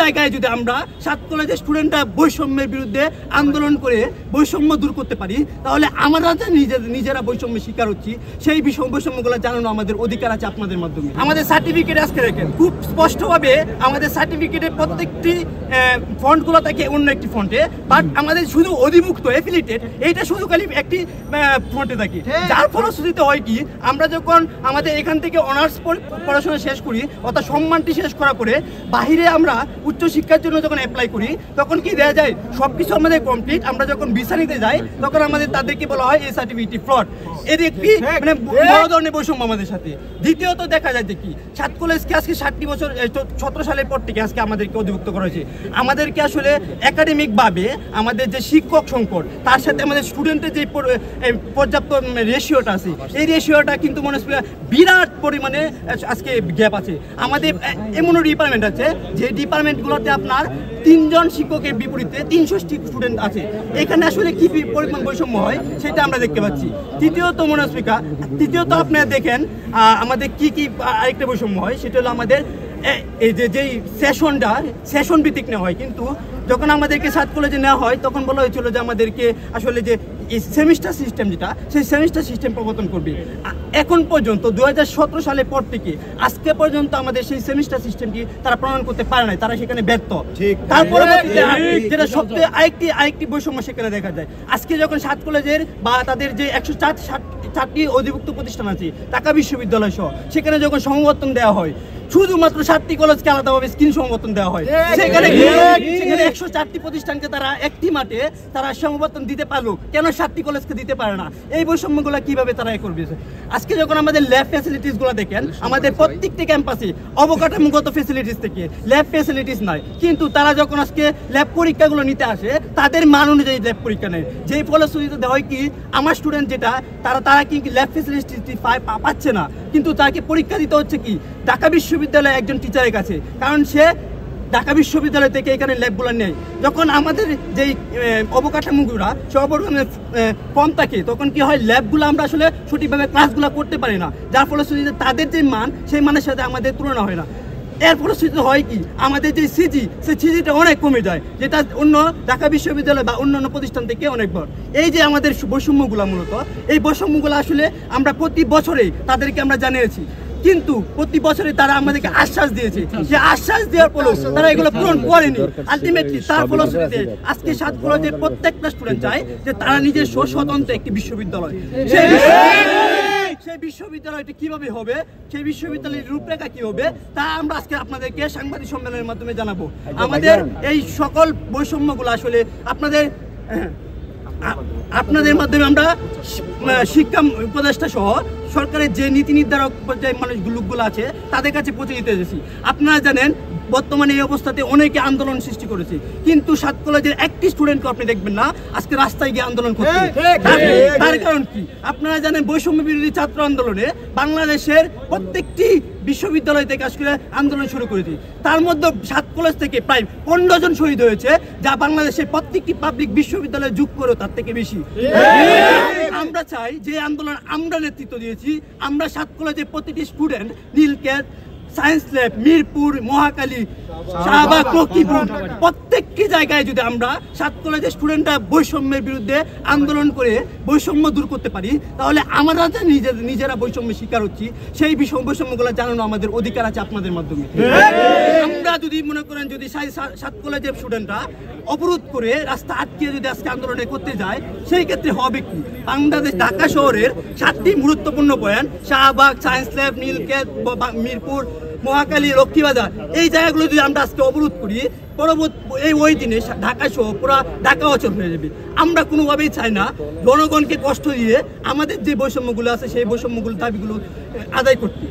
জায়গায় যদি আমরা সাত কলেজের স্টুডেন্টরা বৈষম্যের বিরুদ্ধে আন্দোলন করে বৈষম্য দূর করতে পারি, তাহলে আমরা নিজেরা বৈষম্যের শিকার হচ্ছি, সেই বৈষম্যগুলো জানানো আমাদের অধিকার আছে আপনাদের মাধ্যমে। আমাদের সার্টিফিকেট আজকে দেখেন খুব স্পষ্টভাবে আমাদের সার্টিফিকেটের প্রত্যেকটি ফন্টগুলো থাকে অন্য একটি ফন্টে, বাট আমাদের শুধু অধিভুক্ত অ্যাফিলিয়েটেড এইটা শুধু খালি একটি ফন্টে থাকে। যার ফলশ্রুতিতে হয় কি, আমরা যখন আমাদের এখান থেকে অনার্স পড়াশোনা শেষ করি অর্থাৎ সম্মানটি শেষ করা করে বাহিরে আমরা উচ্চশিক্ষার জন্য যখন অ্যাপ্লাই করি, তখন কি দেওয়া যায় সবকিছু আমাদের কমপ্লিট। আমরা যখন ভিসা নিতে যাই তখন আমাদের তাদেরকে বলা হয় এই সার্টিফিকেট ফ্রড। এর একটি মানে বড় ধরনের বৈষম্য আমাদের সাথে। দ্বিতীয়ত দেখা যায় যে কি, সাত কলেজকে আজকে 17 সালের পর থেকে আজকে আমাদেরকে অধিভুক্ত করা হয়েছে। আমাদেরকে আসলে একাডেমিকভাবে আমাদের যে শিক্ষক সংকট, তার সাথে আমাদের স্টুডেন্টের যে পর্যাপ্ত রেশিওটা আছে, এই রেশিওটা কিন্তু মনে হচ্ছে বিরাট পরিমাণে আজকে গ্যাপ আছে। আমাদের এমনও ডিপার্টমেন্ট আছে যে ডিপার্টমেন্টগুলোতে আপনার 3 জন শিক্ষকের বিপরীতে 300 স্টুডেন্ট আছে। এখানে আসলে কি পরিমাণ বৈষম্য হয় সেটা আমরা দেখতে পাচ্ছি। তৃতীয়ত আপনারা দেখেন আমাদের কি আরেকটা বৈষম্য হয়, সেটা হলো আমাদের এই যেই সেশন ভিত্তিক নেওয়া হয়, কিন্তু যখন আমাদেরকে সাত কলেজে নেওয়া হয় তখন বলা হয়েছিল যে আমাদেরকে আসলে যে এই সেমিস্টার সিস্টেম যেটা, সেই সেমিস্টার সিস্টেম প্রবর্তন করবে। এখন পর্যন্ত 2017 সালের পর থেকে আজকে পর্যন্ত আমাদের সেই সেমিস্টার সিস্টেমটি তারা প্রণয়ন করতে পারে নাই, তারা সেখানে ব্যর্থ। তারপরে যেটা সবচেয়ে আরেকটি বৈষম্য সেখানে দেখা যায়, আজকে যখন সাত কলেজের বা তাদের যে 104টি অধিভুক্ত প্রতিষ্ঠান আছে ঢাকা বিশ্ববিদ্যালয় সহ, সেখানে যখন সংবর্ধন দেওয়া হয় শুধুমাত্র 7টি কলেজকে আলাদাভাবে স্কিল সংবর্ধন দেওয়া হয়। সেখানে 104টি প্রতিষ্ঠানকে তারা একটি মাঠে তারা সংবর্ধন দিতে পারলো, কেন 7টি কলেজকে দিতে পারে না? এই বৈষম্যগুলো কিভাবে তারা করবে? আজকে যখন আমাদের ল্যাব ফ্যাসিলিটিস গুলো দেখেন, আমাদের প্রত্যেকটি ক্যাম্পাসে অবকাঠামোগত ফ্যাসিলিটিস থেকে ল্যাব ফ্যাসিলিটিস নাই, কিন্তু তারা যখন আজকে ল্যাব পরীক্ষাগুলো নিতে আসে তাদের মান অনুযায়ী ল্যাব পরীক্ষা নেয়। যেই ফলশ্রুতিতে হয় কি, আমার স্টুডেন্ট যেটা তারা কি ল্যাব ফ্যাসিলিটিস পাচ্ছে না, কিন্তু তাকে পরীক্ষা দিতে হচ্ছে কি ঢাকা বিশ্ববিদ্যালয়ে একজন টিচারের কাছে, কারণ সে ঢাকা বিশ্ববিদ্যালয় থেকে এখানে ল্যাবগুলো নেই। যখন আমাদের যেই অবকাঠামোগুলো কম থাকে, তখন কি হয়, ল্যাবগুলো আমরা আসলে সঠিকভাবে ক্লাসগুলো করতে পারি না, যার ফলশ্রুতিতে তাদের যে মান সেই মানের সাথে আমাদের তুলনা হয় না। এর ফলশ্রুতিতে হয় কি, আমাদের যে সিজিটা অনেক কমে যায়, যেটা অন্য ঢাকা বিশ্ববিদ্যালয় বা অন্যান্য প্রতিষ্ঠান থেকে অনেক বড়। এই যে আমাদের বৈষম্যগুলো, মূলত এই বৈষম্যগুলো আসলে আমরা প্রতি বছরে তাদেরকে আমরা জানিয়েছি, কিন্তু প্রতি বছরে তারা আমাদেরকে আশ্বাস দিয়েছে, যে আশ্বাস দেওয়ার পরেও তারা এগুলো পূরণ করেনি। আলটিমেটলি তার ফলশ্রুতিতে আজকে সাত কলেজের প্রত্যেকটা স্টুডেন্ট চায় যে তারা নিজস্ব স্বতন্ত্র একটি বিশ্ববিদ্যালয়। সেই বিশ্ববিদ্যালয়টি কিভাবে হবে, সেই বিশ্ববিদ্যালয়ের রূপরেখা কি হবে, তা আমরা আজকে আপনাদেরকে সাংবাদিক সম্মেলনের মাধ্যমে জানাবো। আমাদের এই সকল বৈষম্যগুলো আসলে আপনাদের মাধ্যমে আমরা শিক্ষা উপদেষ্টা সহ সরকারের যে নীতি নির্ধারক পর্যায়ে লোকগুলো আছে তাদের কাছে পৌঁছে দিতে এসেছি। আপনারা জানেন বর্তমানে এই অবস্থাতে অনেকে আন্দোলন সৃষ্টি করেছে, কিন্তু সাত কলেজের একটি স্টুডেন্টকে আপনি দেখবেন না আজকে রাস্তায় গিয়ে আন্দোলন করছে। তার কারণ কি? আপনারা জানেন বৈষম্য বিরোধী ছাত্র আন্দোলনে বাংলাদেশের প্রত্যেকটি বিশ্ববিদ্যালয় থেকে আজকে আন্দোলন শুরু করেছি, তার মধ্যে সাত কলেজ থেকে প্রায় 15 জন শহীদ হয়েছে, যা বাংলাদেশের প্রত্যেকটি পাবলিক বিশ্ববিদ্যালয়ে যোগ করেও তার থেকে বেশি। আমরা চাই যে আন্দোলন আমরা নেতৃত্ব দিয়েছি, আমরা সাত কলেজের প্রতিটি student Nilkhet, science lab, Mirpur, Mohakhali, Shahbag, Lakshmipur প্রত্যেকটি জায়গায় যদি আমরা সাত কলেজের স্টুডেন্টরা বৈষম্যের বিরুদ্ধে আন্দোলন করে বৈষম্য দূর করতে পারি, তাহলে আমরা যে নিজেরা বৈষম্যের শিকার হচ্ছি, সেই বৈষম্যগুলো জানানো আমাদের অধিকার আছে আপনাদের মাধ্যমে। আমরা যদি মনে করেন যদি সাত কলেজের স্টুডেন্টরা অবরোধ করে রাস্তা আটকিয়ে যদি আজকে আন্দোলনে করতে যায়, সেই ক্ষেত্রে হবে কি, বাংলাদেশ ঢাকা শহরের 7টি গুরুত্বপূর্ণ point Shahbag, science lab, Nilkhet, Mirpur, Mohakhali, Laxmibazar, এই জায়গাগুলো যদি আমরা আজকে অবরোধ করি, পরবর্তী ওই দিনে ঢাকা সহ পুরো ঢাকা অচল হয়ে যাবে। আমরা কোনোভাবেই চাই না জনগণকে কষ্ট দিয়ে আমাদের যে বৈষম্যগুলো আছে সেই বৈষম্যগুলো দাবিগুলো আদায় করতে।